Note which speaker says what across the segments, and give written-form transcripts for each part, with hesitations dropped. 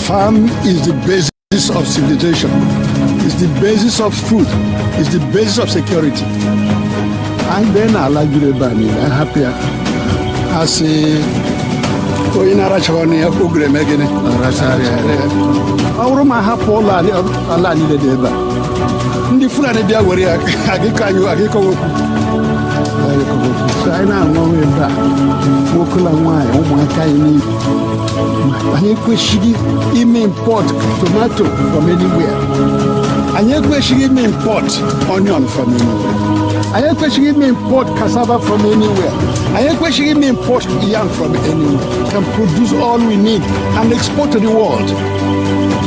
Speaker 1: farm is the basis of civilization. It's the basis of food. It's the basis of security. And then Alaigbo, I'm happy. I say, Koinara Chawani, Ogre Megane, Auruma Hapola, Allah needed ever. The Fulani Biawaria, Agiko. So I now know that Wokula wine, oh my kind. I question him import tomato from anywhere. I question him import onion from anywhere. I question him import cassava from anywhere. I question him import yam from anywhere. Can produce all we need and export to the world.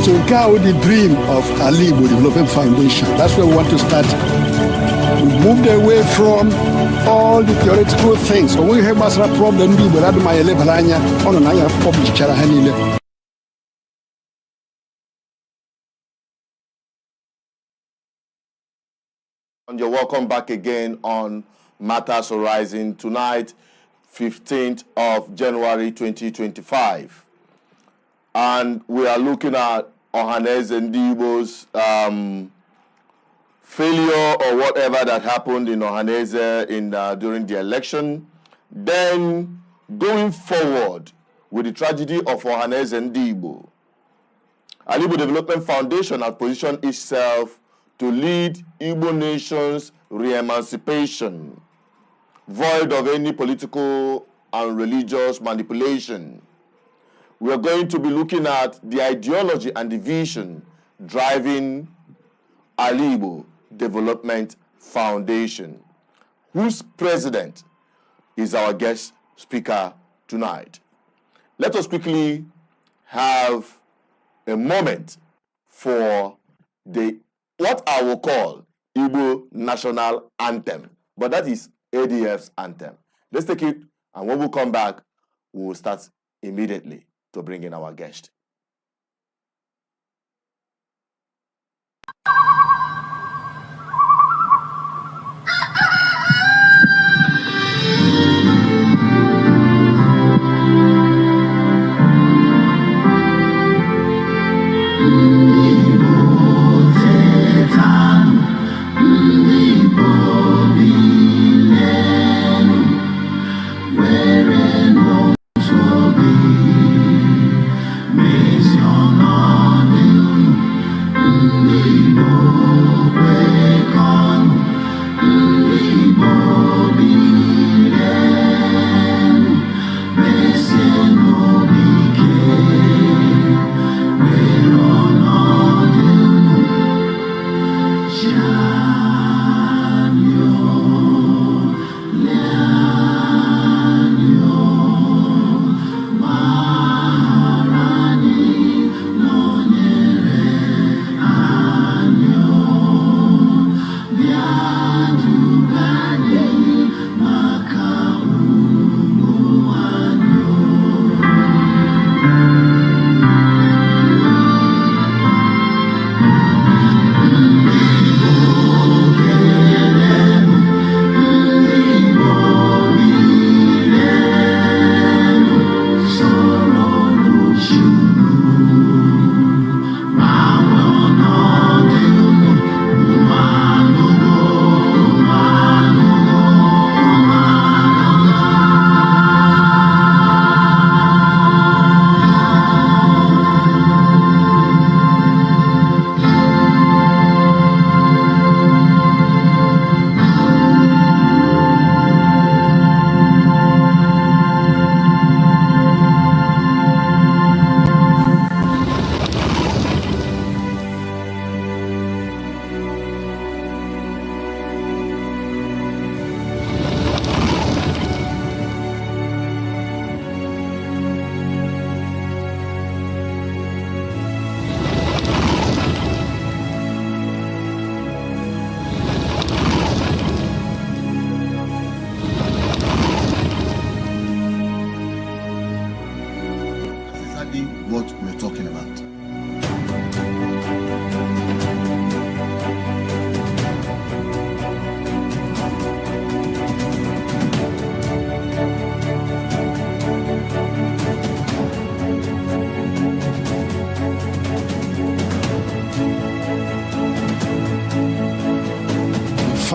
Speaker 1: So now the dream of Alaigbo Development Foundation. That's where we want to start. We moved away from all the theoretical things. So we have a problem.
Speaker 2: And you're welcome back again on Matters Horizon tonight, 15th of January 2025. And we are looking at Ohaneze and Igbo's failure or whatever that happened in Ohaneze during the election. Then going forward with the tragedy of Ohaneze and Igbo, Alaigbo Development Foundation has positioned itself to lead Igbo nation's re-emancipation, void of any political and religious manipulation. We are going to be looking at the ideology and the vision driving Alaigbo Development Foundation, whose president is our guest speaker tonight. Let us quickly have a moment for what I will call Igbo national anthem, but that is ADF's anthem. Let's take it, and when we come back, we will start immediately to bring in our guest.
Speaker 3: Igbo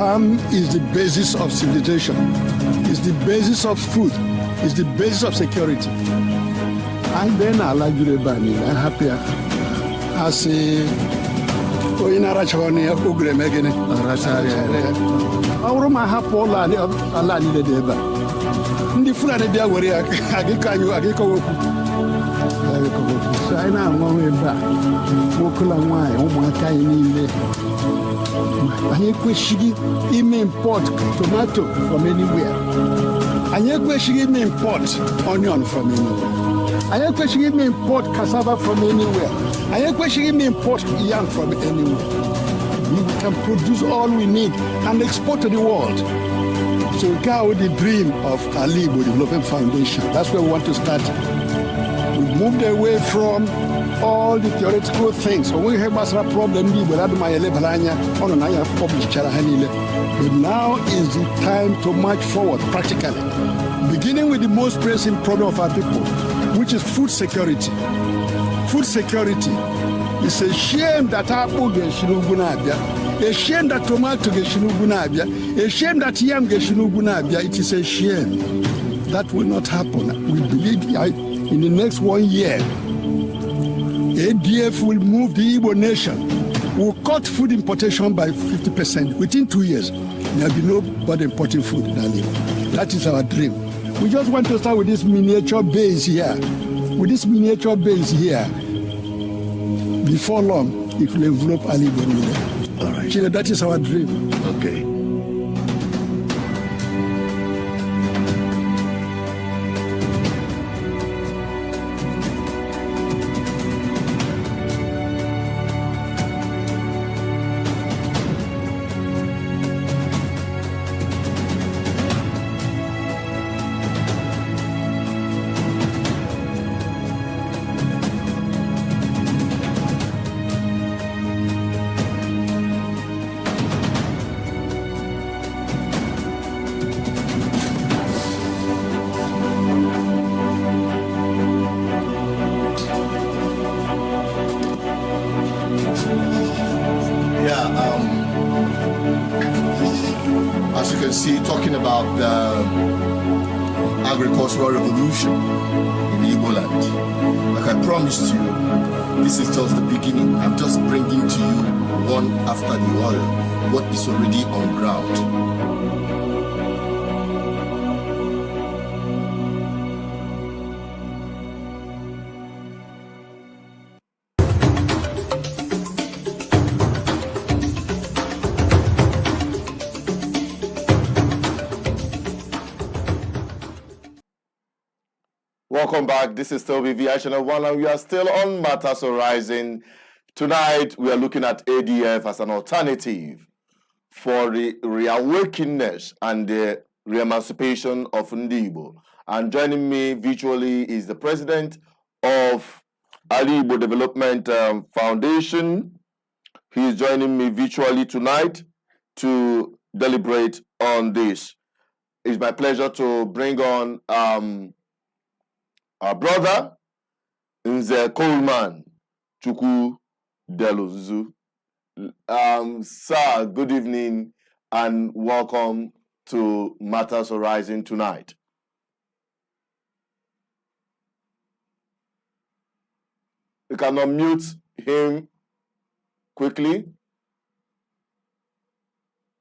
Speaker 1: Farm is the basis of civilization. It's the basis of food. It's the basis of security. And then Alaigbo Bani, I'm happy. I say, oh, in Arachoni, Ogre Megane, our my happy Alani de Deba. The Fulani Dia were Agiko. So I now want to back. Wokula wine, oh my kind. I import tomato from anywhere. I import onion from anywhere. I import cassava from anywhere. I import yam from anywhere. We can produce all we need and export to the world. So now the dream of Alaigbo Development Foundation. That's where we want to start. We moved away from all the theoretical things. So we have a problem, but now is the time to march forward practically. Beginning with the most pressing problem of our people, which is food security. Food security. It's a shame that apple gets Shinubunabia, a shame that tomato gets Shinubunabia, a shame that yam gets Shinubunabia. It is a shame. That will not happen. We believe in the next 1 year, ADF will move the Igbo nation, will cut food importation by 50%. Within 2 years, there will be nobody importing food in Alaigbo. That is our dream. We just want to start with this miniature base here. With this miniature base here, before long, it will envelop Alaigbo.
Speaker 2: All right.
Speaker 1: That is our dream.
Speaker 2: Okay. As you can see, talking about the agricultural revolution in Igbo land. Like I promised you, this is just the beginning. I'm just bringing to you one after the other what is already on ground. Welcome back. This is still VVI Channel 1 and we are still on Matters Horizon. Tonight we are looking at ADF as an alternative for the reawakeness and the re-emancipation of Igbo. And joining me virtually is the president of Alaigbo Development Foundation. He is joining me virtually tonight to deliberate on this. It's my pleasure to bring on our brother, Nze Coleman Chukwu Deluzu. Sir, good evening and welcome to Matters Horizon tonight. You can unmute him quickly.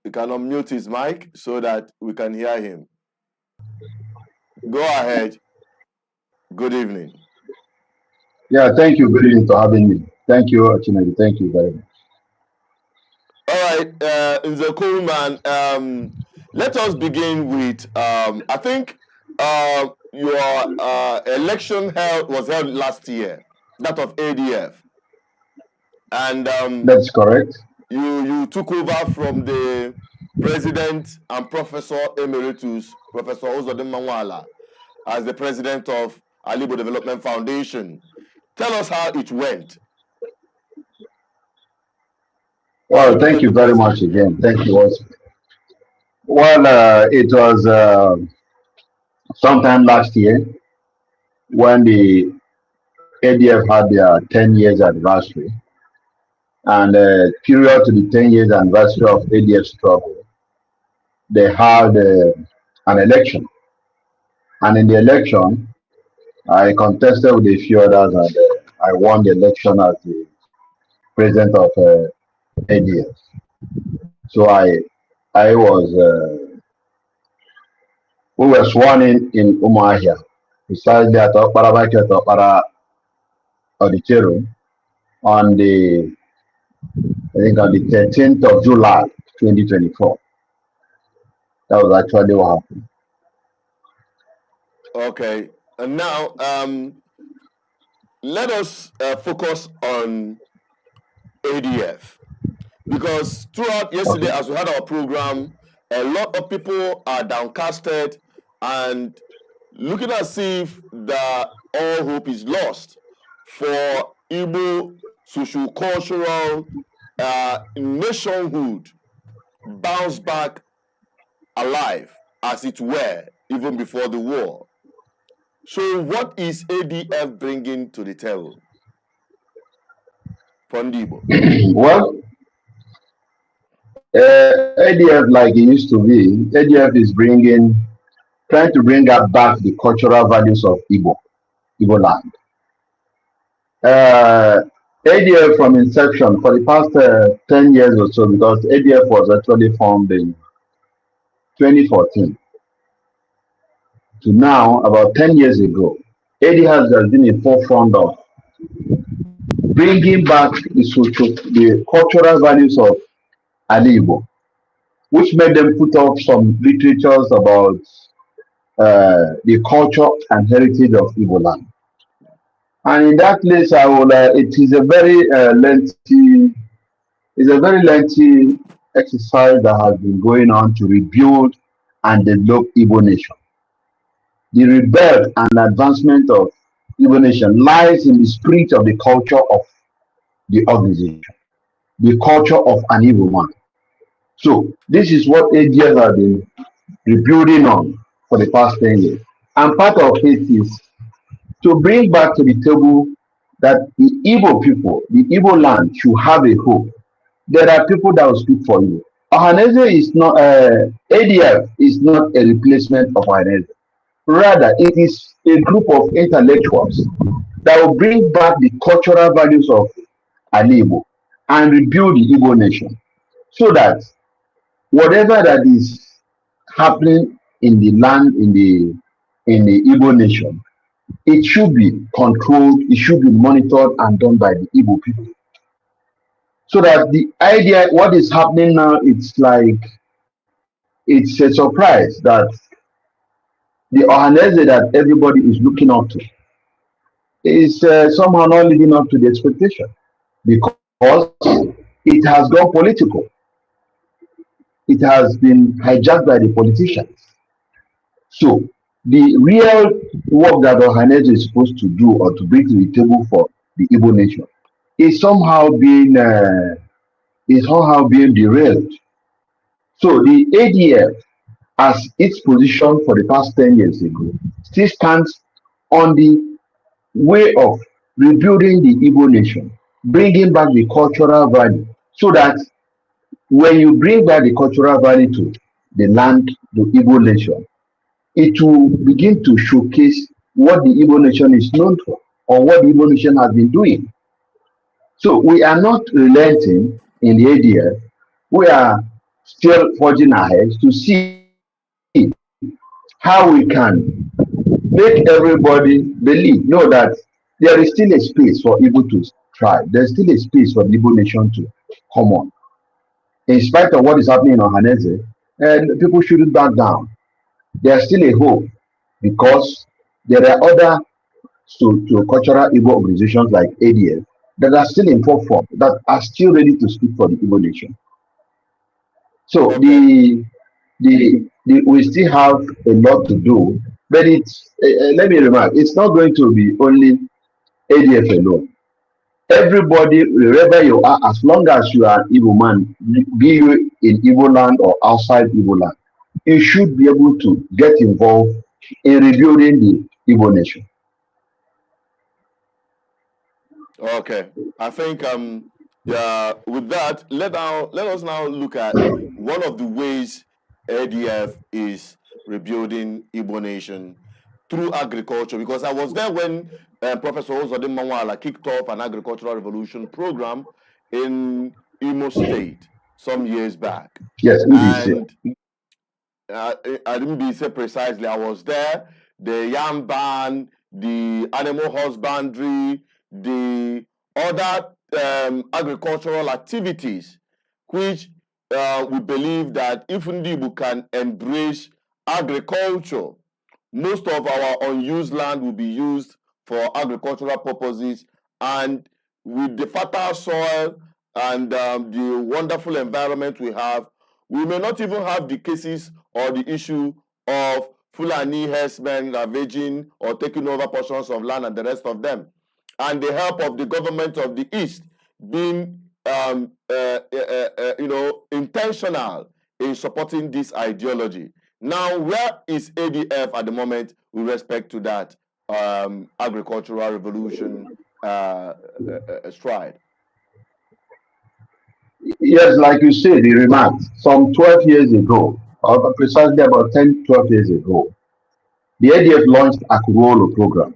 Speaker 2: You can unmute his mic so that we can hear him. Go ahead. Good evening.
Speaker 3: Yeah, thank you. Good evening for having me. Thank you, Chineke. Thank you very much.
Speaker 2: All right, Nze Coleman, let us begin with, I think your election was held last year, that of ADF. And
Speaker 3: that's correct.
Speaker 2: You took over from the president and Professor Emeritus, Professor Ozodin Manwala, as the president of Alaigbo Development Foundation. Tell us how it went.
Speaker 3: Well, thank you very much again. Thank you also. Well, it was sometime last year when the ADF had their 10 years anniversary. And period to the 10 years anniversary of ADF struggle, they had an election. And in the election, I contested with a few others, and I won the election as the president of ADF. So I was, we were sworn in Umuahia, precisely at Okpara Auditorium on I think on the 13th of July, 2024. That was actually what happened.
Speaker 2: Okay, and now let us focus on ADF, because throughout yesterday,
Speaker 3: Okay.
Speaker 2: as we had our program, a lot of people are downcasted and looking as if the all hope is lost for Igbo socio-cultural nationhood bounce back alive, as it were, even before the war. So what is ADF bringing to the table for Igbo?
Speaker 3: Well, ADF, like it used to be, ADF is trying to bring back the cultural values of Igbo land. Uh, ADF from inception for the past 10 years or so, because ADF was actually formed in 2014 to now, about 10 years ago. ADF has been in forefront of bringing back the cultural values of Alaigbo, which made them put up some literatures about the culture and heritage of Igbo land. And in that place, it is a very lengthy exercise that has been going on to rebuild and develop Igbo nation. The rebirth and advancement of Igbo nation lies in the spirit of the culture of the organization, the culture of an Igbo man. So this is what ADF has been rebuilding on for the past 10 years. And part of it is to bring back to the table that the Igbo people, the Igbo land should have a hope. There are people that will speak for you. Ohaneze is not, ADF is not a replacement of Ohaneze. Rather, it is a group of intellectuals that will bring back the cultural values of Alaigbo and rebuild the Igbo nation, so that whatever that is happening in the land, in the Igbo nation, it should be controlled, it should be monitored and done by the Igbo people. So that the idea, what is happening now, it's a surprise that the Ohaneze that everybody is looking up to is somehow not living up to the expectation, because it has gone political. It has been hijacked by the politicians. So the real work that Ohaneze is supposed to do or to bring to the table for the Igbo nation is somehow being derailed. So the ADF, as its position for the past 10 years ago, still stands on the way of rebuilding the Igbo nation, bringing back the cultural value, so that when you bring back the cultural value to the land, the Igbo nation, it will begin to showcase what the Igbo nation is known for or what the Igbo nation has been doing. So we are not relenting in the ADF. We are still forging ahead to see how we can make everybody know that there is still a space for Igbo to thrive. There's still a space for the Igbo nation to come on. In spite of what is happening in Ohaneze, and people shouldn't back down. There's still a hope, because there are other cultural Igbo organizations like ADF that are still in forefront, that are still ready to speak for the Igbo nation. So
Speaker 2: Okay.
Speaker 3: we still have a lot to do, but let me remark, it's not going to be only ADF alone. Everybody, wherever you are, as long as you are an Igbo man, be you in Igbo land or outside Igbo land, you should be able to get involved in rebuilding the Igbo nation.
Speaker 2: Okay. I think yeah, with that, let us now look at one of the ways ADF is rebuilding Igbo nation through agriculture, because I was there when Professor Ozodin Mawala kicked off an agricultural revolution program in Imo State some years back.
Speaker 3: Yes,
Speaker 2: And I didn't say precisely, I was there. The yam ban, the animal husbandry, the other agricultural activities, which we believe that if Ndibu can embrace agriculture, most of our unused land will be used for agricultural purposes, and with the fertile soil and the wonderful environment we have, we may not even have the cases or the issue of Fulani herdsmen ravaging or taking over portions of land and the rest of them. And the help of the government of the East being intentional in supporting this ideology. Now, where is ADF at the moment with respect to that agricultural revolution stride?
Speaker 3: Yes, like you said, the remark, some 12 years ago, or precisely about 10, 12 years ago, the ADF launched Akurolo program.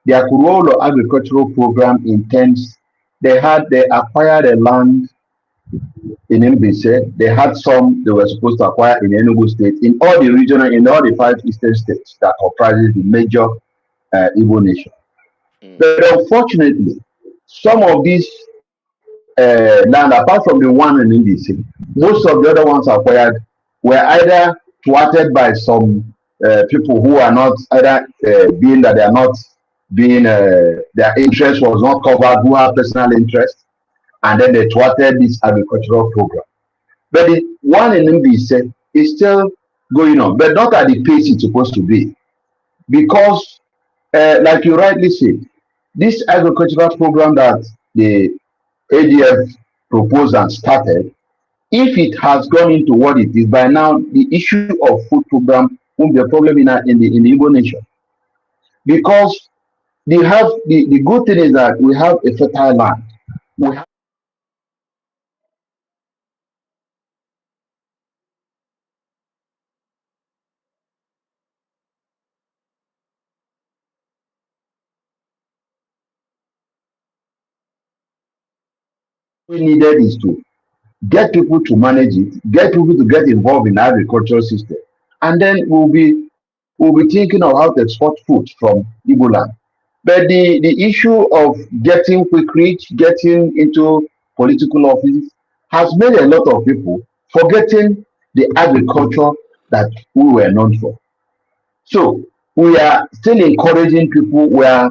Speaker 3: The Akurolo agricultural program intends, they acquired a land in Mbise. They had some they were supposed to acquire in Enugu State, in all the 5 eastern states that comprises the major Igbo nation. But unfortunately, some of these land, apart from the one in Mbise, most of the other ones acquired were either thwarted by some people who are not either being that they are not being their interest was not covered, who have personal interest, and then they thwarted this agricultural program. But the one in Mbise is still going on, but not at the pace it's supposed to be. Because, like you rightly said, this agricultural program that the ADF proposed and started, if it has gone into what it is, by now the issue of food program won't be a problem in the Igbo nation. Because the good thing is that we have a fertile land. We have we needed is to get people to manage it, get people to get involved in the agricultural system, and then we'll be thinking of how to export food from Igbo land. But the issue of getting quick reach, getting into political office has made a lot of people forgetting the agriculture that we were known for. So we are still encouraging people. We are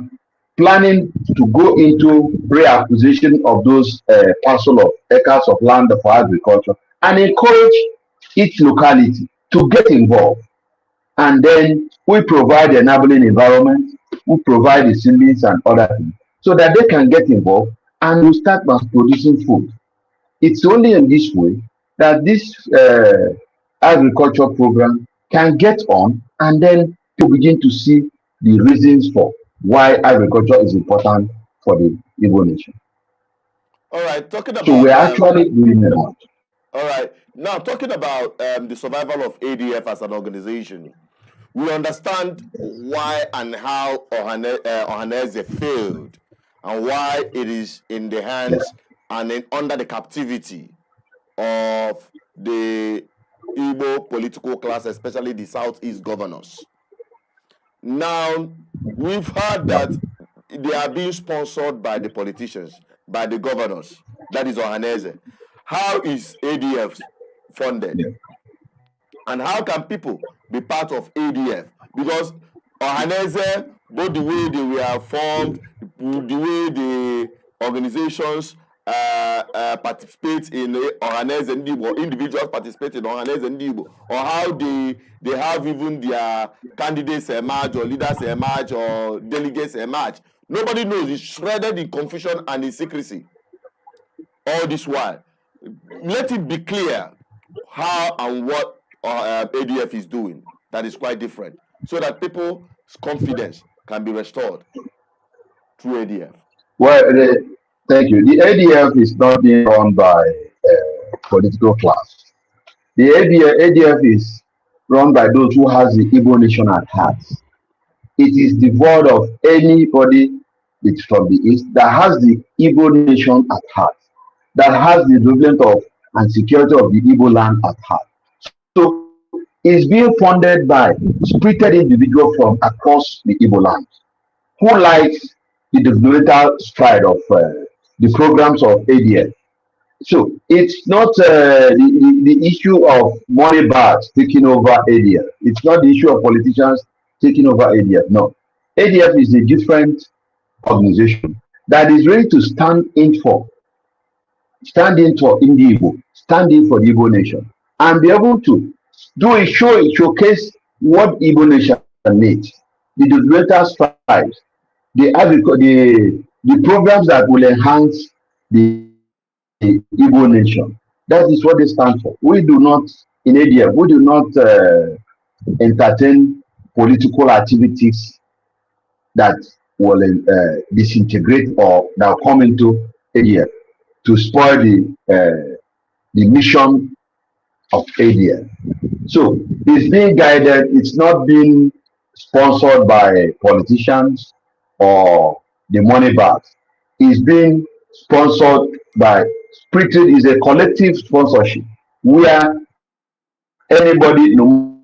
Speaker 3: planning to go into reacquisition of those parcel of acres of land for agriculture and encourage each locality to get involved. And then we provide the enabling environment, we provide the ceilings and other things so that they can get involved and we start mass producing food. It's only in this way that this agriculture program can get on, and then to begin to see the reasons for why agriculture is important for the Igbo nation.
Speaker 2: All right, talking about
Speaker 3: so we're actually doing a lot.
Speaker 2: All right, now talking about the survival of ADF as an organization, we understand why and how Ohaneze failed, and why it is in the hands and under the captivity of the Igbo political class, especially the Southeast governors. Now, we've heard that they are being sponsored by the politicians, by the governors, that is Ohaneze. How is ADF funded? And how can people be part of ADF? Because Ohaneze, both the way they were formed, the way the organizations participate in Ohaneze and Igbo, individuals participate in Ohaneze and Igbo, or how they have even their candidates emerge, or leaders emerge, or delegates emerge. Nobody knows. It's shredded in confusion and in secrecy. All this while, let it be clear how and what ADF is doing. That is quite different, so that people's confidence can be restored through ADF.
Speaker 3: Well, thank you. The ADF is not being run by political class. The ADF is run by those who has the Igbo nation at heart. It is devoid of anybody from the east that has the Igbo nation at heart, that has the development of and security of the Igbo land at heart. So it's being funded by spirited individuals from across the Igbo land who likes the developmental stride of the programs of ADF. So it's not the issue of money bags taking over ADF. It's not the issue of politicians taking over ADF. No. ADF is a different organization that is ready to stand in for Igbo, stand in for the Igbo nation, and be able to do a showcase what Igbo nation needs, the developmental strides, the programs that will enhance the Igbo nation. That is what they stand for. We do not, in ADF, we do not entertain political activities that will disintegrate or that will come into ADF to spoil the mission of ADF. So it's being guided, it's not being sponsored by politicians or the money bags. It's being sponsored by Spirited is a collective sponsorship where anybody, no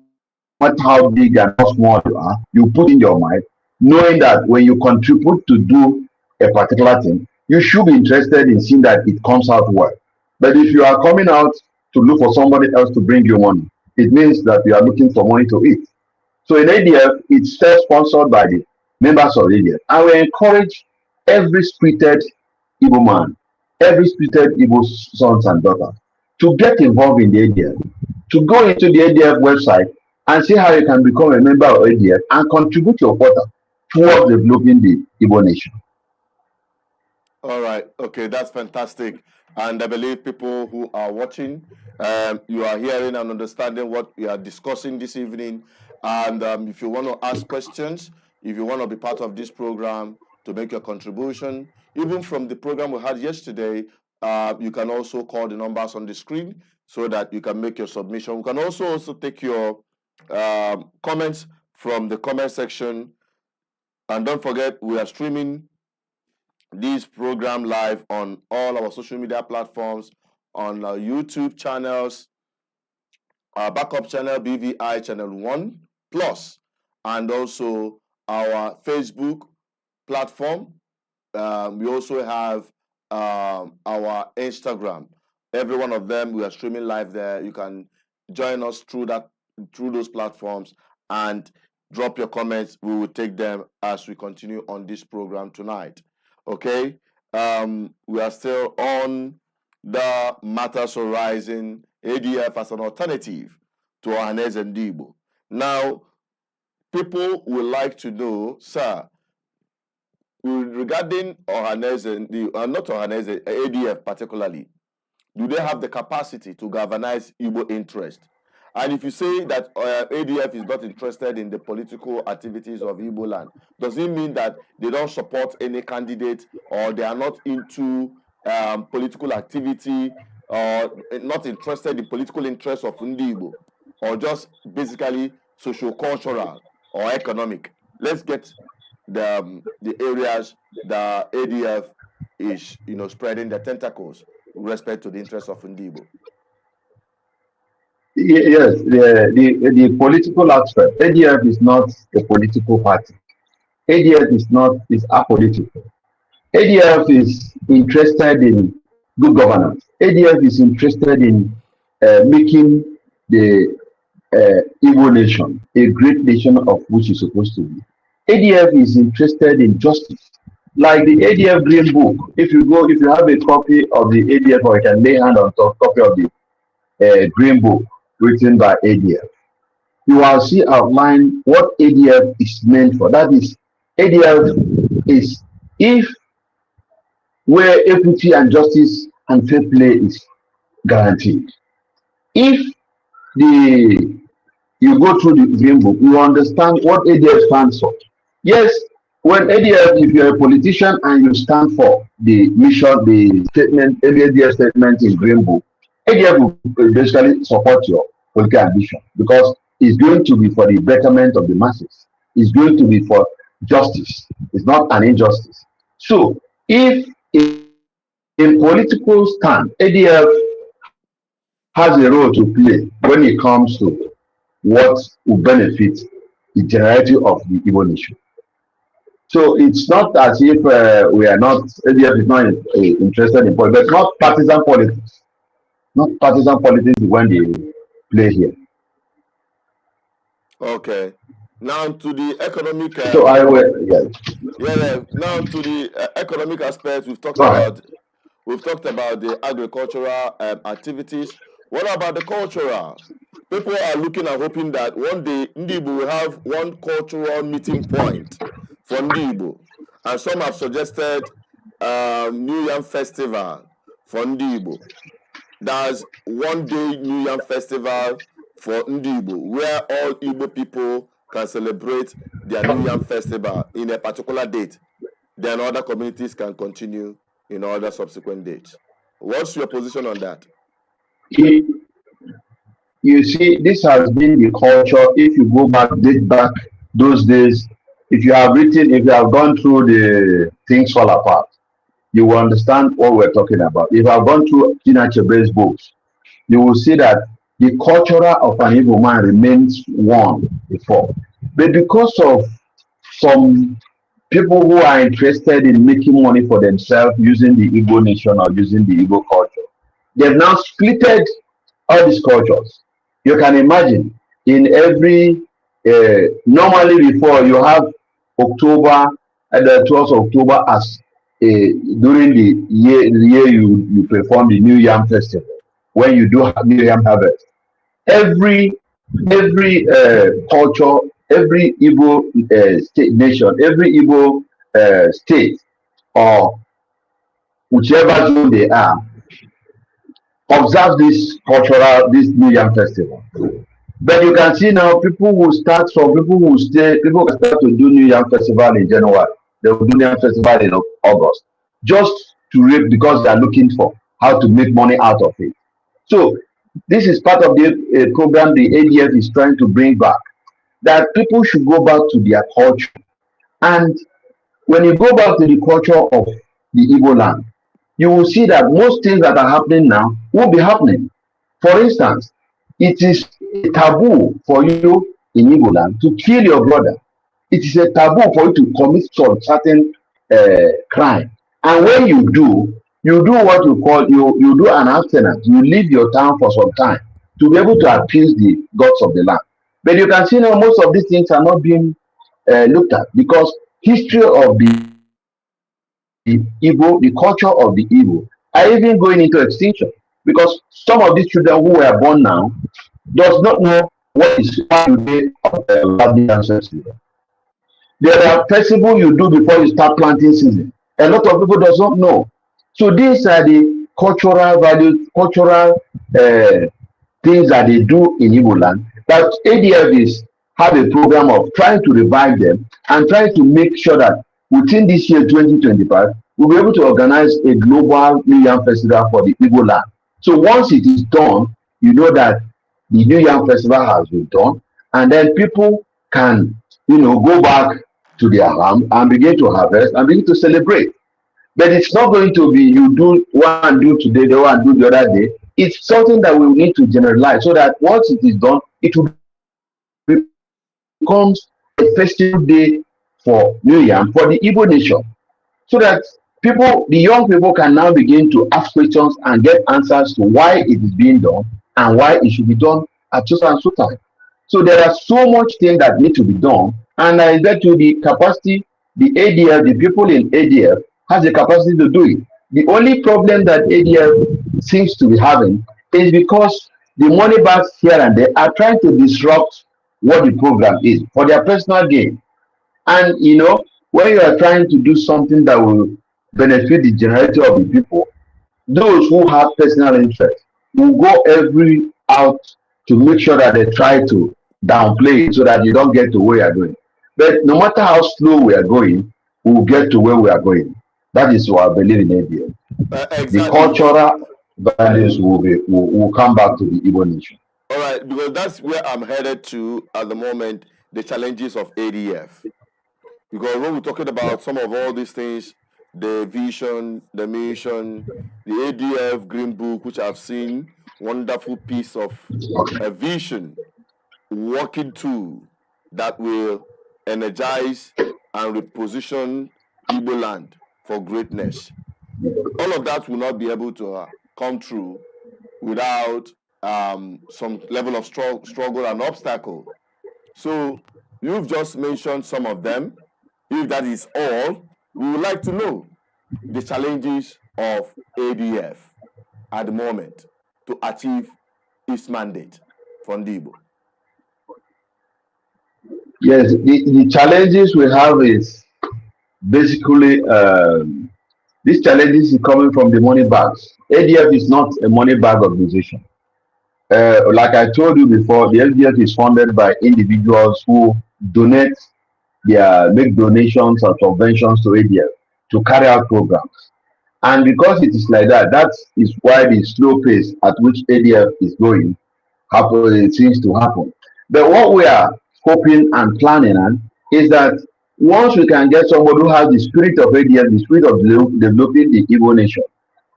Speaker 3: matter how big and how small you are, you put in your mind, knowing that when you contribute to do a particular thing, you should be interested in seeing that it comes out well. But if you are coming out to look for somebody else to bring you money, it means that you are looking for money to eat. So in ADF, it's self-sponsored by the members of ADF. And we encourage every spirited Igbo man, every spirited Igbo sons and daughters to get involved in the ADF, to go into the ADF website and see how you can become a member of ADF and contribute your quota towards developing the Igbo nation.
Speaker 2: All right. Okay, that's fantastic. And I believe people who are watching, you are hearing and understanding what we are discussing this evening. And if you want to ask questions, if you want to be part of this program to make your contribution, even from the program we had yesterday, you can also call the numbers on the screen so that you can make your submission. We can also take your comments from the comment section. And don't forget, we are streaming this program live on all our social media platforms, on our YouTube channels, our backup channel, BVI Channel 1 Plus, and also our Facebook platform. We also have our Instagram. Every one of them, we are streaming live there. You can join us through those platforms and drop your comments. We will take them as we continue on this program tonight. Okay, we are still on the matters arising ADF as an alternative to Ohaneze and Igbo. Now, people would like to know, sir, regarding Ohaneze and not Ohaneze, ADF particularly, do they have the capacity to galvanize Igbo interest? And if you say that ADF is not interested in the political activities of Igbo land, does it mean that they don't support any candidate, or they are not into political activity, or not interested in political interests of Igbo, or just basically socio-cultural or economic? Let's get the areas the ADF is spreading their tentacles with respect to the interests of Igbo.
Speaker 3: Yes, the political aspect. ADF is not a political party. ADF is apolitical. ADF is interested in good governance. ADF is interested in making the Igbo nation a great nation of which it's supposed to be. ADF is interested in justice. Like the ADF Green Book, if you have a copy of the ADF, or you can lay hand on top copy of the Green Book written by ADF, you will see outline what ADF is meant for. That is, ADF is where equity and justice and fair play is guaranteed. If you go through the Green Book, you understand what ADF stands for. Yes, when ADF, if you're a politician and you stand for the mission, the statement, ADF statement in Green Book, ADF will basically support your political ambition because it's going to be for the betterment of the masses. It's going to be for justice. It's not an injustice. So if in political stand, ADF has a role to play when it comes to what will benefit the generality of the Igbo nation. So it's not as if we are not, ADF is not interested in politics, but not partisan politics. Not partisan politics is when they play here.
Speaker 2: Okay. Now to the economic.
Speaker 3: So I will, yeah.
Speaker 2: Yeah. Now to the economic aspect, we've talked about the agricultural activities. What about the cultural? People are looking and hoping that one day Igbo will have one cultural meeting point for Igbo, and some have suggested New Yam Festival for Igbo. That's one day New Yam Festival for Igbo, where all Igbo people can celebrate their New Yam Festival in a particular date. Then other communities can continue in other subsequent dates. What's your position on that?
Speaker 3: You see, this has been the culture. If you go back, date back those days, if you have gone through the things fall apart, you will understand what we're talking about. If you have gone through Tina Chebe's books, you will see that the culture of an Igbo man remains one before. But because of some people who are interested in making money for themselves using the Igbo nation or using the Igbo culture, they've now splitted all these cultures. You can imagine in every, normally before you have October, the 12th of October as during the year you perform the New Yam Festival, when you do New Yam harvest. Every culture, every Igbo state nation, every Igbo state or whichever zone they are, observe this New Yam Festival. But you can see now people can start to do New Yam Festival in January. They will do New Yam Festival in August, just because they are looking for how to make money out of it. So this is part of the program the ADF is trying to bring back, that people should go back to their culture. And when you go back to the culture of the Igbo land, you will see that most things that are happening now will be happening. For instance, it is a taboo for you in Igbo land to kill your brother. It is a taboo for you to commit some certain crime. And when you do what you call, you do an abstinence. You leave your town for some time to be able to appease the gods of the land. But you can see now most of these things are not being looked at because history of the Igbo, the culture of the Igbo, are even going into extinction because some of these children who were born now does not know what is today of the ancestors. There are festivals you do before you start planting season. A lot of people does not know. So these are the cultural values, cultural things that they do in Igbo land. But ADF have a program of trying to revive them and trying to make sure that within this year 2025, we'll be able to organize a global New Yam Festival for the Igbo land. So once it is done, you know that the New Yam Festival has been done, and then people can, go back to their farm and begin to harvest and begin to celebrate. But it's not going to be you do one do today, the one do the other day. It's something that we need to generalize so that once it is done, it will becomes a festival day for New Yam, for the Igbo nation. So that the young people can now begin to ask questions and get answers to why it is being done and why it should be done at such and such time. So there are so much things that need to be done, and I bet you the capacity, the ADF, the people in ADF has the capacity to do it. The only problem that ADF seems to be having is because the money bags here and there are trying to disrupt what the program is for their personal gain. And when you are trying to do something that will benefit the generality of the people, those who have personal interest will go out to make sure that they try to downplay it so that you don't get to where you are going. But no matter how slow we are going, we will get to where we are going. That is what I believe in ADF.
Speaker 2: Exactly.
Speaker 3: The cultural. values will come back to the Igbo nation.
Speaker 2: All right, because that's where I'm headed to at the moment, the challenges of ADF. Because when we're talking about some of all these things, the vision, the mission, the ADF Green Book, which I've seen, wonderful piece of a vision, working tool that will energize and reposition Igbo land for greatness. All of that will not be able to come true without some level of struggle and obstacle. So you've just mentioned some of them. If that is all, we would like to know the challenges of ADF at the moment to achieve its mandate from Igbo.
Speaker 3: Yes, the challenges we have is basically these challenges is coming from the money bags. ADF is not a money bag organization. Like I told you before, the ADF is funded by individuals who make donations or subventions to ADF to carry out programs. And because it is like that, that is why the slow pace at which ADF is going it seems to happen. But what we are hoping and planning on is that once we can get somebody who has the spirit of ADF, the spirit of developing the Igbo nation,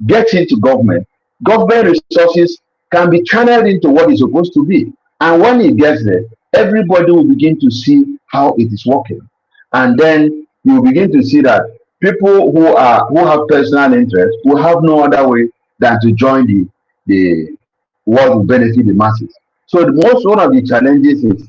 Speaker 3: get into government, government resources can be channeled into what it's supposed to be. And when it gets there, everybody will begin to see how it is working. And then you will begin to see that people who have personal interest will have no other way than to join the what will benefit the masses. So one of the challenges is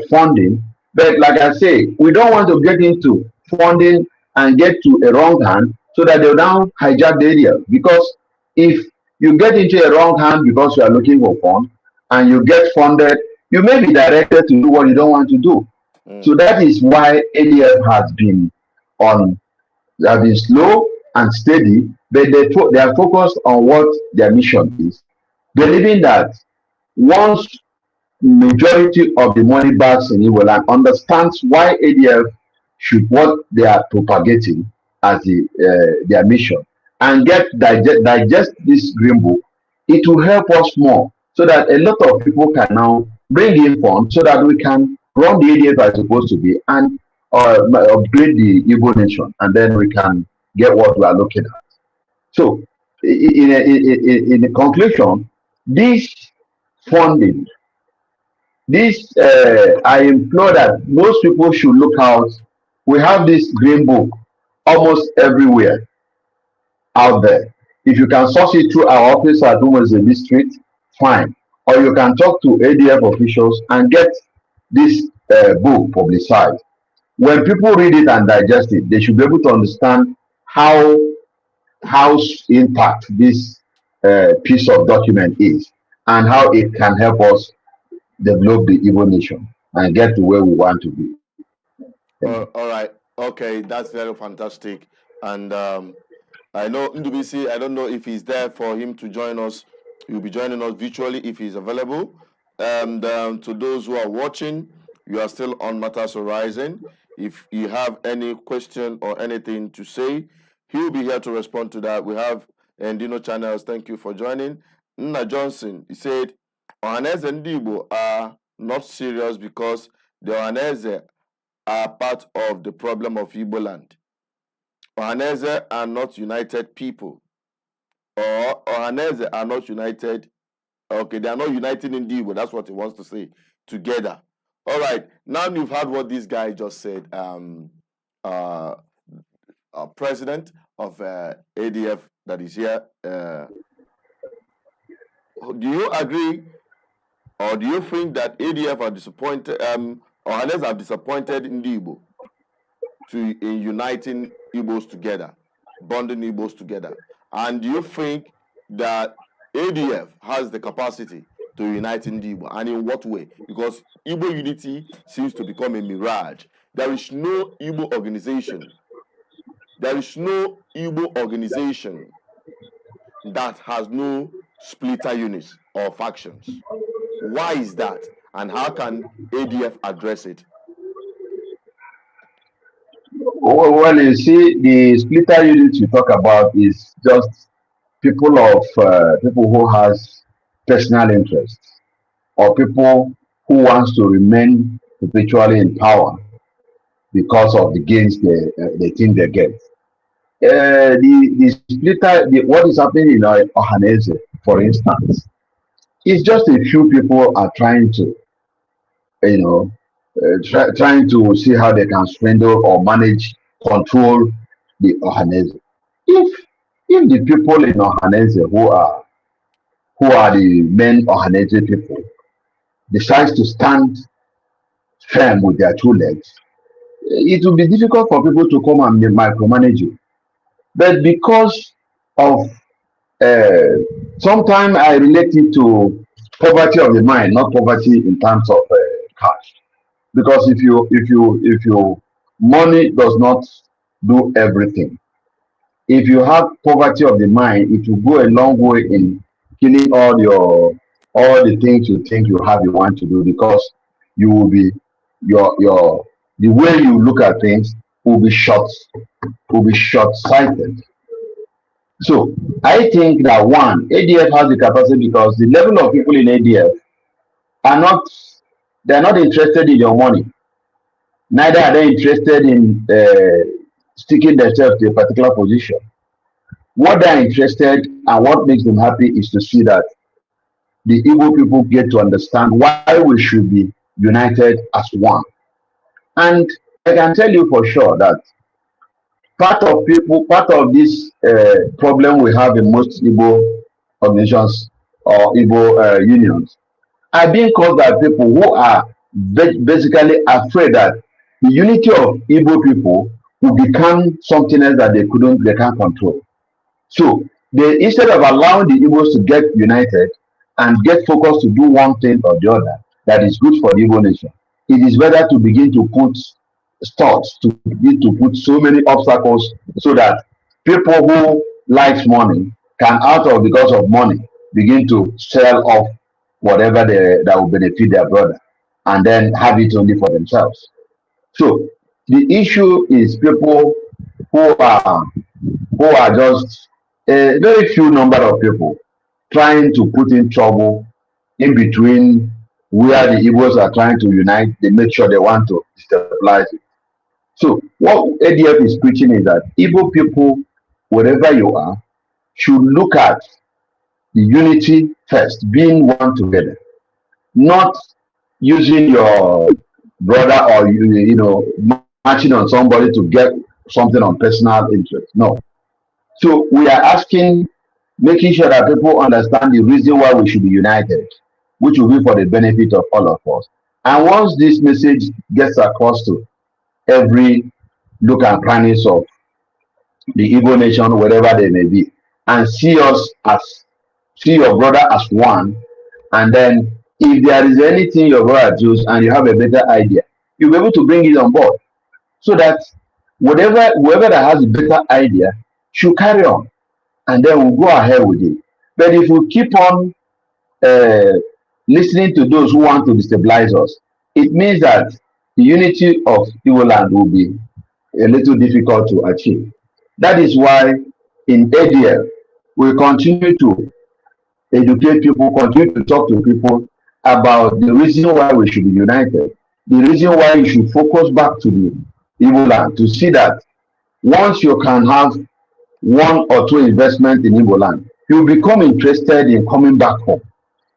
Speaker 3: funding. But like I say, we don't want to get into funding and get to a wrong hand so that they'll now hijack the area. Because if you get into a wrong hand because you are looking for funds and you get funded, you may be directed to do what you don't want to do. So that is why ADF has been slow and steady, but they are focused on what their mission is, believing that once majority of the money bags in Igbo land understands why ADF should what they are propagating as their mission and digest this green book, it will help us more so that a lot of people can now bring in funds so that we can run the ADF as supposed to be and upgrade the Igbo nation, and then we can get what we are looking at. So, in the conclusion, this funding, I implore that most people should look out. We have this green book almost everywhere out there. If you can source it through our office at Ohaneze district, fine. Or you can talk to ADF officials and get this book publicized. When people read it and digest it, they should be able to understand how intact this piece of document is and how it can help us develop the Igbo nation and get to where we want to be.
Speaker 2: All right. Okay, that's very fantastic. And I know Ndubisi, I don't know if he's there for him to join us. He'll be joining us virtually if he's available. And to those who are watching, you are still on Matters Horizon. If you have any question or anything to say, he'll be here to respond to that. We have Ndino Channels. Thank you for joining. Nna Johnson, he said, Ohaneze and Igbo are not serious because the Ohaneze are part of the problem of Igbo land. Ohaneze are not united people. Or Ohaneze are not united. Okay, they are not united in Igbo. That's what he wants to say. Together. All right. Now you've heard what this guy just said. President of ADF that is here. Do you agree, or do you think that ADF are disappointed, or Ohaneze are disappointed in the Igbo in uniting Igbos together, bonding Igbos together? And do you think that ADF has the capacity to unite in Igbo, and in what way? Because Igbo unity seems to become a mirage. There is no Igbo organization. There is no Igbo organization that has no splitter units or factions. Why is that? And how can ADF address it?
Speaker 3: Well, you see, the splitter units you talk about is just people who has personal interests, or people who wants to remain perpetually in power because of the gains they think they get. What is happening in Ohaneze, for instance, is just a few people are trying to, you know, trying to see how they can swindle or manage, control the Ohaneze. If if the people in Ohaneze who are the main Ohaneze people decides to stand firm with their two legs, it will be difficult for people to come and micromanage you. But because of uh, sometimes I relate it to poverty of the mind, not poverty in terms of cash. Because if you money does not do everything. If you have poverty of the mind, it will go a long way in killing all the things you think you want to do, because you will be your the way you look at things will be short sighted. So I think that one, ADF has the capacity, because the level of people in ADF are not they are not interested in your money. Neither are they interested in sticking themselves to a particular position. What they are interested and what makes them happy is to see that the Igbo people get to understand why we should be united as one. And I can tell you for sure that part of this problem we have in most Igbo organizations or Igbo unions are being caused by people who are basically afraid that the unity of Igbo people will become something else that they can't control. So they, instead of allowing the Igbos to get united and get focused to do one thing or the other that is good for the Igbo nation, it is better to begin to put stops, to begin to put so many obstacles, so that people who likes money can, out of because of money, begin to sell off whatever that will benefit their brother, and then have it only for themselves. So the issue is people who are just a very few number of people trying to put in trouble in between, where the Igbos are trying to unite. They make sure they want to destabilize it. So what ADF is preaching is that Igbo people, wherever you are, should look at the unity first, being one together, not using your brother or matching on somebody to get something on personal interest. No. So we are asking, making sure that people understand the reason why we should be united, which will be for the benefit of all of us. And once this message gets across to every look and crannies of the Igbo nation, wherever they may be, and see your brother as one, and then if there is anything your brother does and you have a better idea, you'll be able to bring it on board, so that whoever that has a better idea should carry on, and then we'll go ahead with it. But if we keep on uh, listening to those who want to destabilize us, it means that the unity of Igbo land will be a little difficult to achieve. That is why in ADL we continue to educate people, continue to talk to people about the reason why we should be united, the reason why you should focus back to the Igbo land, to see that once you can have one or two investment in Igbo land, you become interested in coming back home.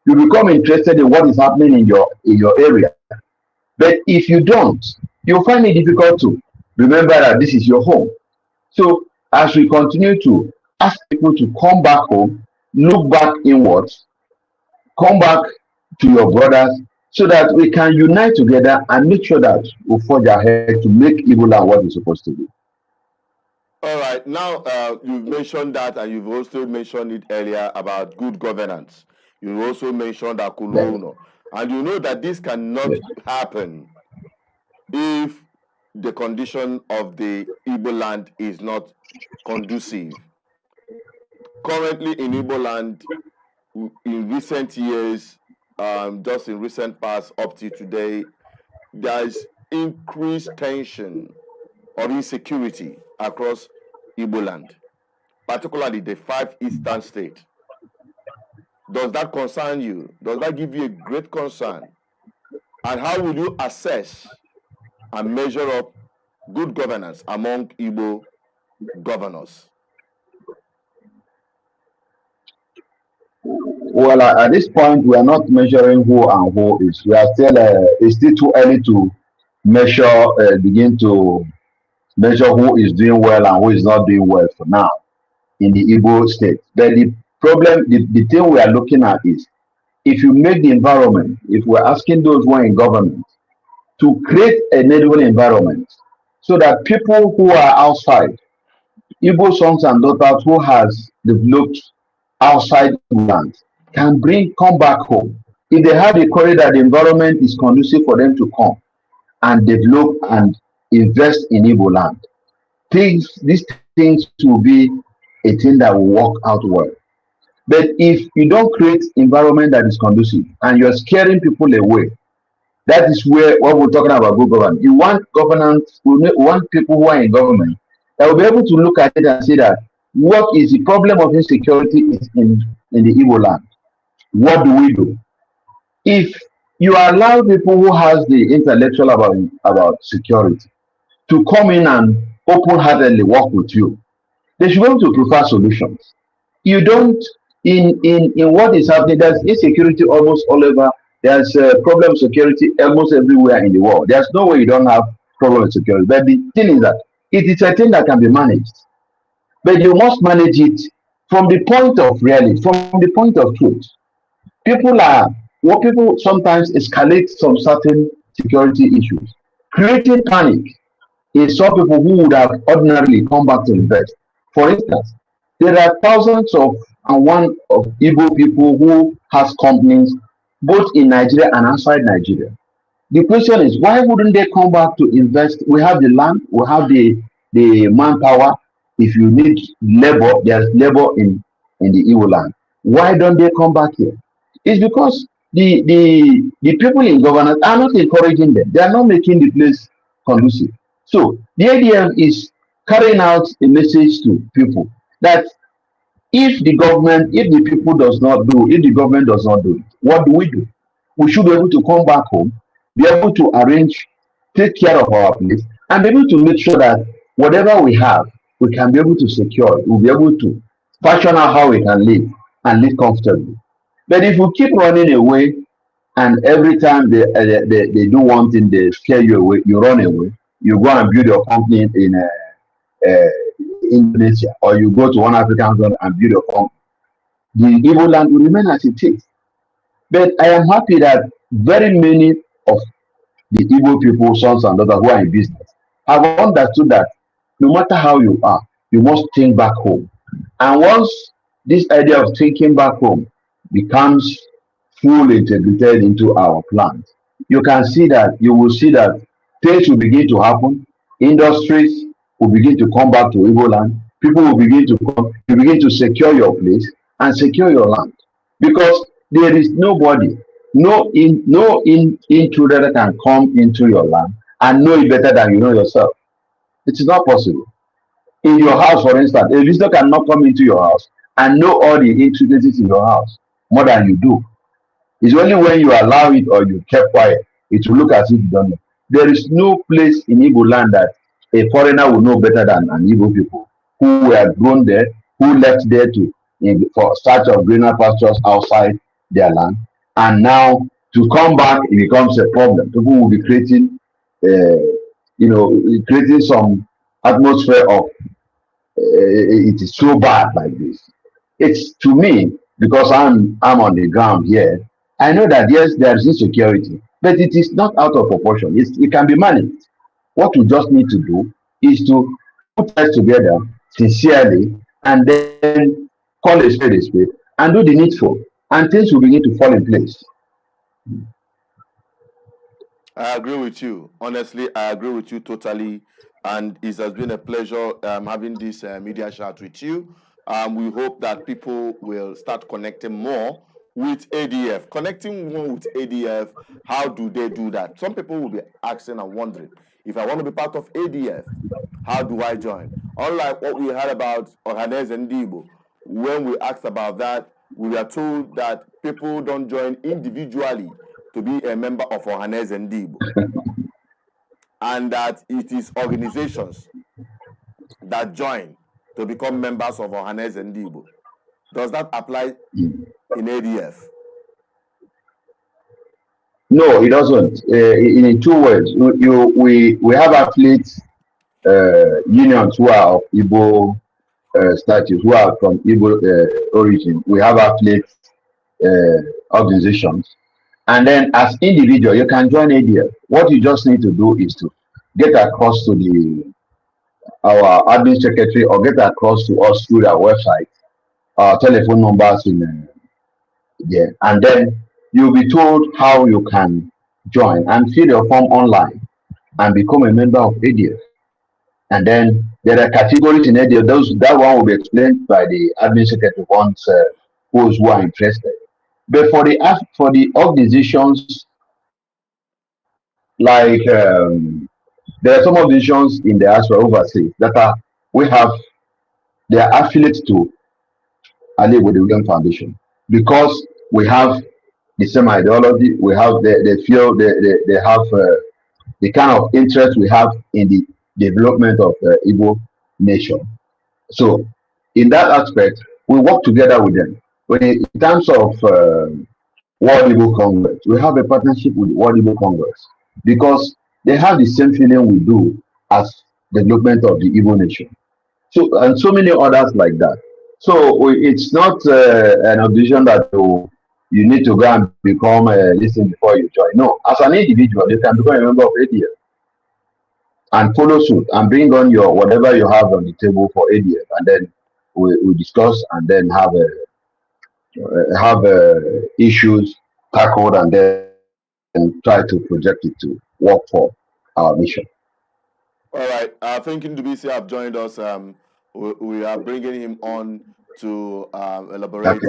Speaker 3: You become interested in what is happening in your area. But if you don't, you'll find it difficult to remember that this is your home. So as we continue to ask people to come back home, look back inwards, come back to your brothers, so that we can unite together and make sure that we forge ahead to make Igbo land what it's supposed to be.
Speaker 2: All right. Now, you've mentioned that, and you've also mentioned it earlier about good governance. You also mentioned Akulono. And you know that this cannot happen if the condition of the Igbo land is not conducive. Currently in Igbo land, in recent years, just in recent past up to today, there's increased tension or insecurity across Igbo land. particularly the 5 eastern states. Does that concern you? Does that give you a great concern? And how will you assess and measure up good governance among Igbo governors?
Speaker 3: Well, at this point, we are not measuring who and who is. We are still, it's still too early to begin to measure who is doing well and who is not doing well for now in the Igbo state. But the problem, the thing we are looking at is, if you make the environment, if we're asking those who are in government to create a neighborhood environment so that people who are outside, Igbo sons and daughters who has developed outside land, can come back home. If they have the courage that the environment is conducive for them to come and develop and invest in Igbo land, these things will be a thing that will work out well. But if you don't create environment that is conducive and you're scaring people away, that is where what we're talking about good governance. You want governance, we want people who are in government that will be able to look at it and say that what is the problem of insecurity is in the Igbo land. What do we do? If you allow people who has the intellectual about security to come in and open-heartedly work with you, they should be able to prefer solutions. You don't, in what is happening, there's insecurity almost all over. There's problem security almost everywhere in the world. There's no way you don't have problem with security. But the thing is that it is a thing that can be managed. But you must manage it from the point of reality, from the point of truth. People sometimes escalate some certain security issues, creating panic in some people who would have ordinarily come back to invest. For instance, there are thousands of Igbo people who has companies both in Nigeria and outside Nigeria. The question is, why wouldn't they come back to invest? We have the land, we have the manpower. If you need labor, there's labor in the Igbo land. Why don't they come back here? It's because the people in governance are not encouraging them. They are not making the place conducive. So the ADF is carrying out a message to people that if the government does not do it, what do? We should be able to come back home, be able to arrange, take care of our place, and be able to make sure that whatever we have, we can be able to secure it. We'll be able to fashion out how we can live and live comfortably. But if we keep running away, and every time they do one thing, they scare you away, you run away, you go and build your company in Indonesia, or you go to one African zone and build your company, the Igbo land will remain as it is. But I am happy that very many of the Igbo people, sons and daughters who are in business, have understood that no matter how you are, you must think back home. And once this idea of thinking back home becomes fully integrated into our plans, you will see that things will begin to happen, industries will begin to come back to Igbo land, people will begin to come, you begin to secure your place and secure your land. Because there is nobody, no intruder that can come into your land and know it better than you know yourself. It is not possible. In your house, for instance, a visitor cannot come into your house and know all the intricacies in your house more than you do. It's only when you allow it or you keep quiet, it will look as if you don't know. There is no place in Igbo land that a foreigner will know better than an Igbo people who were grown there, who left there for search of greener pastures outside their land, and now to come back, it becomes a problem. People will be creating, creating some atmosphere of it is so bad like this. It's, to me, because I'm on the ground here, I know that yes, there is insecurity, but it is not out of proportion. It can be managed. What we just need to do is to put us together sincerely and then call a spade and do the needful, and things will begin to fall in place.
Speaker 2: I agree with you. Honestly, I agree with you totally. And it has been a pleasure having this media chat with you. We hope that people will start connecting more with ADF. Connecting more with ADF, how do they do that? Some people will be asking and wondering, if I want to be part of ADF, how do I join? Unlike what we heard about Ohaneze and Igbo, when we asked about that, we were told that people don't join individually to be a member of Ohaneze and Igbo, and that it is organizations that join to become members of Ohaneze and Igbo. Does that apply in ADF?
Speaker 3: No, it doesn't. In two words, we have athletes unions who are of Igbo status, who are from Igbo origin. We have athletes organizations, and then as individual, you can join ADF. What you just need to do is to get across to our admin secretary or get across to us through our website, our telephone numbers in there, and then you'll be told how you can join and fill your form online and become a member of ADF. And then there are categories in ADF. That one will be explained by the admin secretary once those who are interested. But for the organizations like there are some organizations in the diaspora overseas that are we have they are affiliates to Alaigbo the William Foundation because we have the same ideology. We have they feel they have the kind of interest we have in the development of the Igbo nation. So, in that aspect, we work together with them. When in terms of World Igbo Congress, we have a partnership with World Igbo Congress because they have the same feeling we do as development of the Igbo nation. So, and so many others like that. So, it's not an audition that you need to go and become a listen before you join. No, as an individual, you can become a member of ADF and follow suit and bring on your whatever you have on the table for ADF, and then we discuss and then have issues tackled and then try to project it to work for our mission.
Speaker 2: All right. Thinking Dubisi have joined us. We are bringing him on to elaborate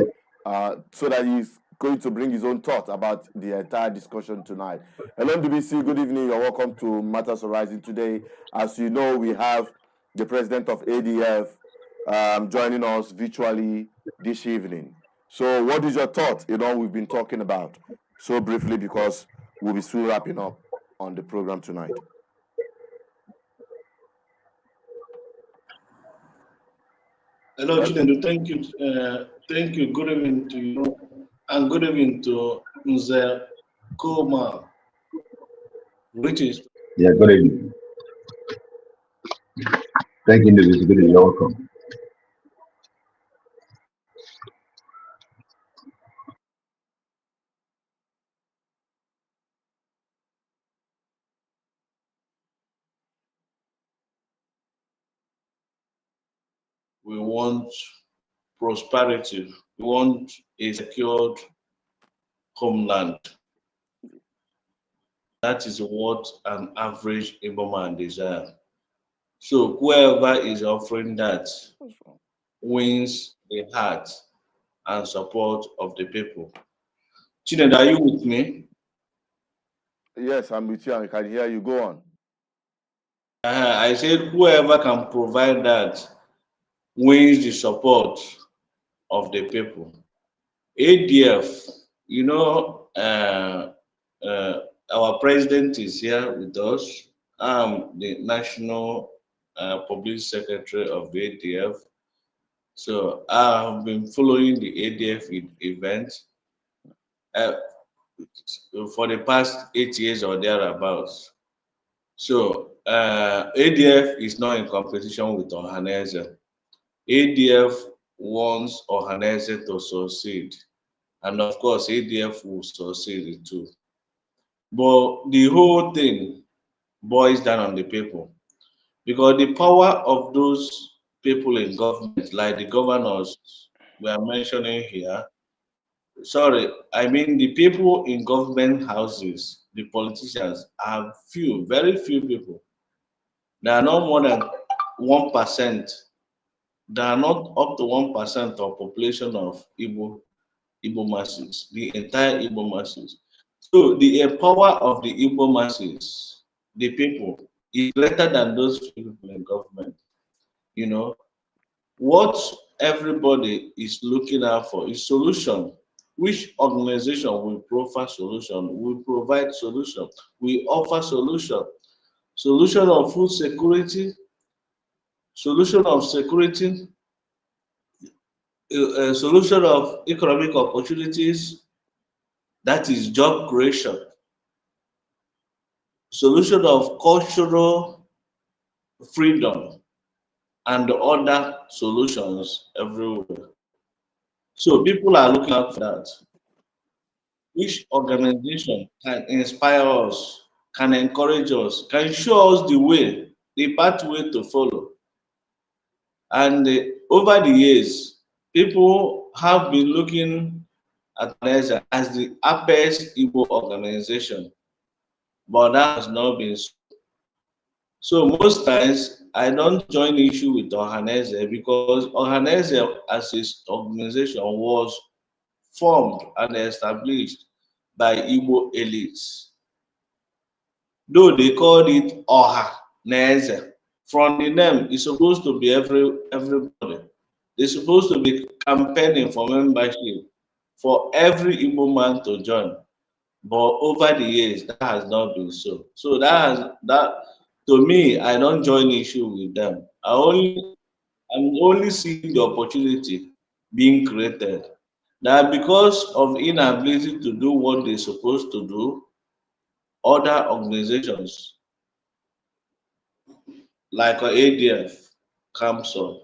Speaker 2: so that he's going to bring his own thoughts about the entire discussion tonight. Hello, Dubisi. Good evening. You're welcome to Matters Horizon today. As you know, we have the president of ADF joining us virtually this evening. So what is your thought in all we've been talking about so briefly, because we'll be soon wrapping up on the program tonight?
Speaker 4: Hello, Chinendu. Thank you. Thank you. Good evening to you, and good evening to Mzee Koma. British.
Speaker 3: Yeah, good evening. Thank you, Mr. Good evening. You're welcome.
Speaker 4: We want prosperity. We want a secured homeland. That is what an average Igbo man desires. So whoever is offering that wins the heart and support of the people. Chinendu, are you with me?
Speaker 2: Yes, I'm with you. I can hear you. Go on.
Speaker 4: I said whoever can provide that wins the support of the people. ADF, you know, our president is here with us. I'm the national public secretary of the ADF. So I've been following the ADF event for the past 8 years or thereabouts. So ADF is not in competition with Ohaneze. ADF wants Ohaneze to succeed. And of course, ADF will succeed too. But the whole thing boils down on the people. Because the power of those people in government, like the governors we are mentioning here, sorry, I mean the people in government houses, the politicians, are few, very few people. There are not more than 1%. They are not up to 1% of population of Igbo masses, the entire Igbo masses. So the power of the Igbo masses, the people, is greater than those people in government. You know, what everybody is looking out for is solution. Which organization will provide solution? We provide solution. We offer solution. Solution of food security, solution of security, solution of economic opportunities, that is job creation, solution of cultural freedom, and other solutions everywhere. So people are looking out for that. Which organization can inspire us, can encourage us, can show us the way, the pathway to follow? And over the years, people have been looking at Ohaneze as the apex Igbo organization, but that has not been so. So most times I don't join issue with Ohaneze because Ohaneze as its organization was formed and established by Igbo elites. Though they called it Ohaneze, from the name it's supposed to be everybody. They're supposed to be campaigning for membership for every Igbo man to join. But over the years, that has not been so. So that to me, I don't join issue with them. I'm only seeing the opportunity being created. That because of inability to do what they're supposed to do, other organizations like ADF comes up.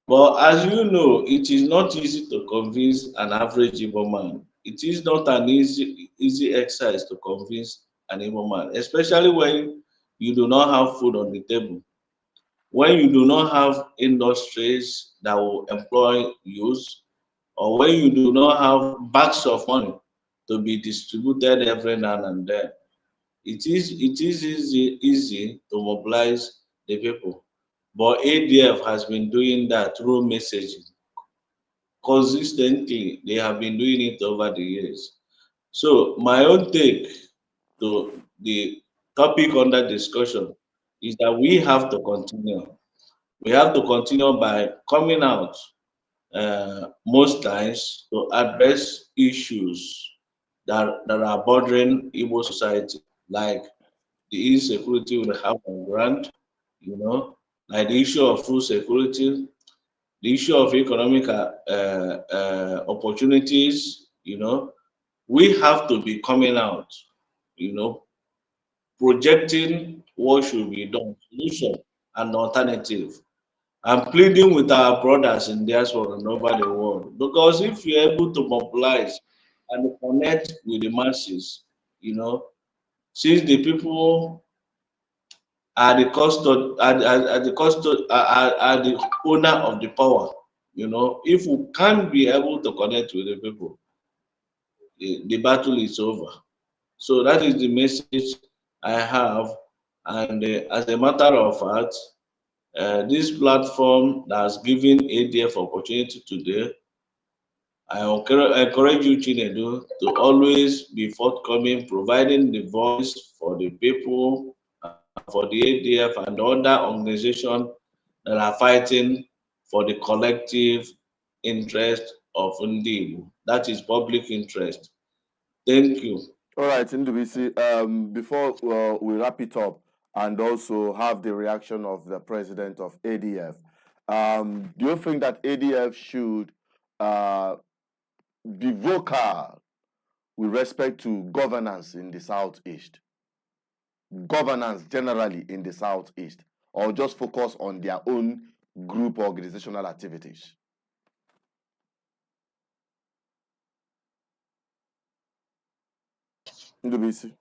Speaker 4: But as you know, it is not easy to convince an average Igbo man. It is not an easy exercise to convince an Igbo man, especially when you do not have food on the table, when you do not have industries that will employ youth, or when you do not have bags of money to be distributed every now and then. It is easy to mobilize the people. But ADF has been doing that through messaging. Consistently, they have been doing it over the years. So my own take to the topic under discussion is that we have to continue. We have to continue by coming out most times to address issues that are bothering Igbo society, like the insecurity we have on ground, like the issue of food security, the issue of economic opportunities. We have to be coming out, you know, projecting what should be done, solution and alternative, and pleading with our brothers in diaspora and over the world. Because if you're able to mobilize and connect with the masses, since the people are the custod are the custod are the owner of the power, if we can't be able to connect with the people, the battle is over. So that is the message I have. And as a matter of fact, this platform that has given ADF opportunity today, I encourage you, Chinedu, to always be forthcoming, providing the voice for the people, for the ADF and other organizations that are fighting for the collective interest of Ndi. That is public interest. Thank you.
Speaker 2: All right, Ndubisi, before we wrap it up and also have the reaction of the president of ADF, do you think that ADF should be vocal with respect to governance in the Southeast? Governance generally in the Southeast, or just focus on their own group organizational activities? Ndubisi.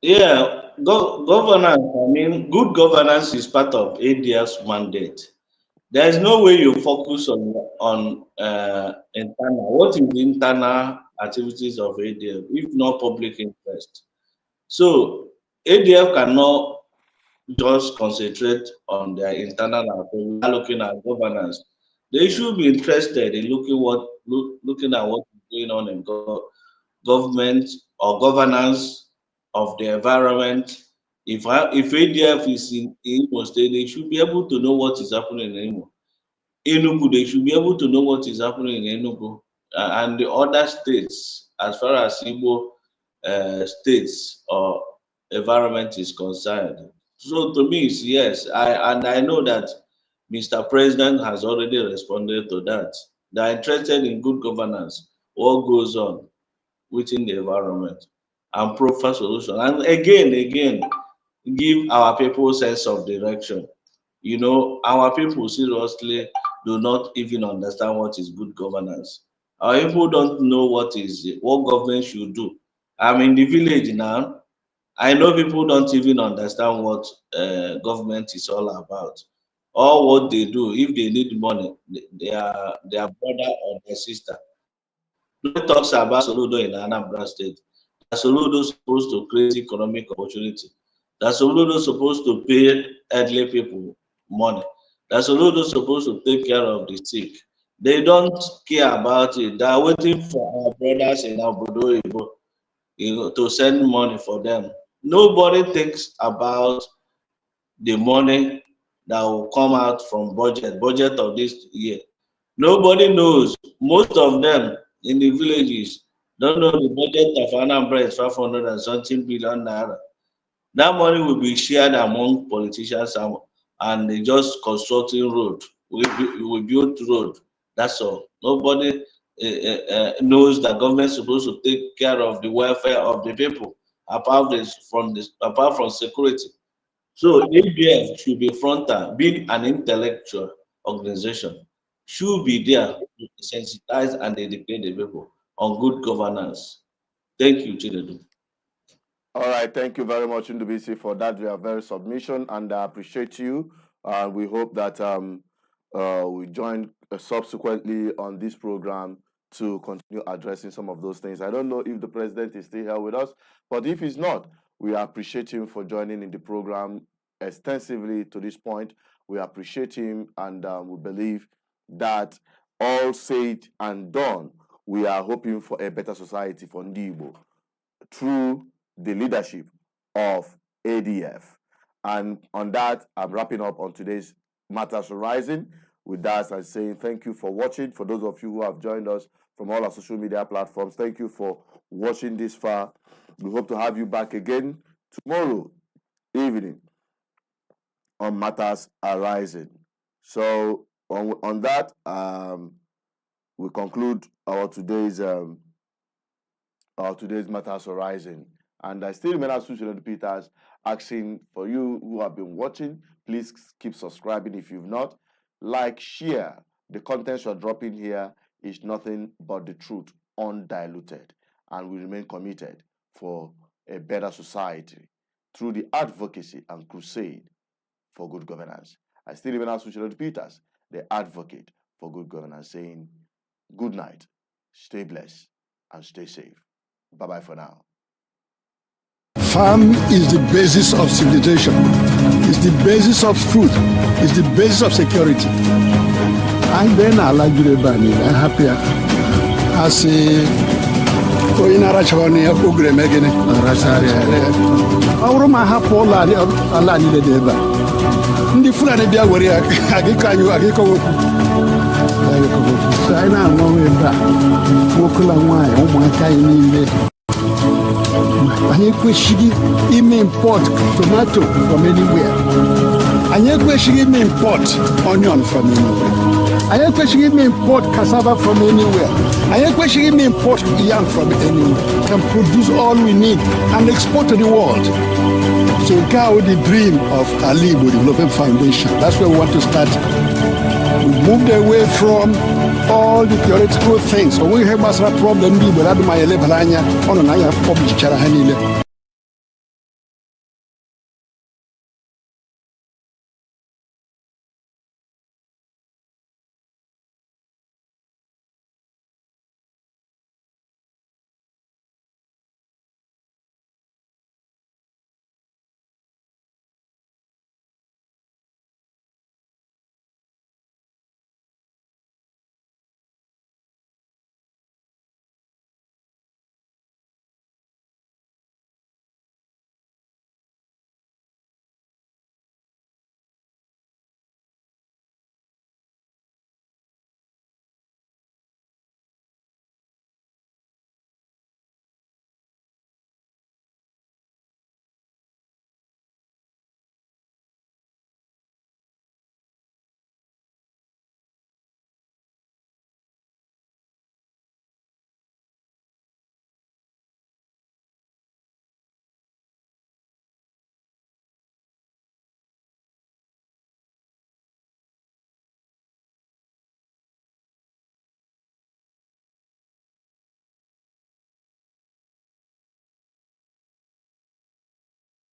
Speaker 4: Yeah, governance. I mean, good governance is part of ADF's mandate. There is no way you focus on internal. What is the internal activities of ADF if not public interest? So ADF cannot just concentrate on their internal activities without looking at governance. They should be interested in looking at what is going on in government or governance of the environment, If ADF is in Imo State, they should be able to know what is happening in Imo. Enugu, they should be able to know what is happening in Enugu and the other states, as far as Igbo states or environment is concerned. So to me, it's yes. I know that Mr. President has already responded to that. They are interested in good governance, what goes on within the environment, and proper solution. And again, give our people sense of direction. You know, our people seriously do not even understand what is good governance. Our people don't know what government should do. I'm in the village now. I know people don't even understand what government is all about, or what they do. If they need money, their brother or their sister. Nobody talks about Soludo in Anambra State. That Soludo is supposed to create economic opportunity. That Soludo is supposed to pay elderly people money. That Soludo is supposed to take care of the sick. They don't care about it. They are waiting for our brothers in Obodo Igbo, to send money for them. Nobody thinks about the money that will come out from budget of this year. Nobody knows. Most of them in the villages don't know the budget of Anambra is 500 and something billion naira. That money will be shared among politicians and they just constructing road. We build road. That's all. Nobody knows that government is supposed to take care of the welfare of the people apart from security. So ADF should be frontal, being an intellectual organization, should be there to sensitize and educate the people on good governance. Thank you, Chinedu.
Speaker 2: All right, thank you very much, Ndubisi, for that very submission, and I appreciate you. We hope that we join subsequently on this program to continue addressing some of those things. I don't know if the president is still here with us, but if he's not, we appreciate him for joining in the program extensively to this point. We appreciate him, and we believe that all said and done, we are hoping for a better society for Igbo through the leadership of ADF. And on that, I'm wrapping up on today's Matters Rising. With that, I'm saying thank you for watching. For those of you who have joined us from all our social media platforms, thank you for watching this far. We hope to have you back again tomorrow evening on Matters Arising. So on that, we conclude our today's Matters Arising. And I still remain as Susan Peters asking for you who have been watching, please keep subscribing if you've not. Like, share. The content you're dropping here is nothing but the truth, undiluted. And we remain committed for a better society through the advocacy and crusade for good governance. I still remain as Susan Peters, the advocate for good governance, saying good night, stay blessed, and stay safe. Bye-bye for now.
Speaker 1: Farm is the basis of civilization. It's the basis of food. It's the basis of security. And then Alaigbo bani, I'm happy. I say, oh, in Arachoni, I'm going to make it. Our ma hapo la ni de ba. Ndi fulani bia wori agika woku. Sai na no we ba. Wokula nwa e umu aka ni ile. Anyị kwesịghị ime import tomato from anywhere. Anyị kwesịghị ime import onion from anywhere. Anyị kwesịghị ime import cassava from anywhere. Anyị kwesịghị ime import yam from anywhere. We can produce all we need and export to the world. So go with the dream of Alaigbo Development Foundation. That's where we want to start. We moved away from all the theoretical things. So we have a problem, but I do my level. I publish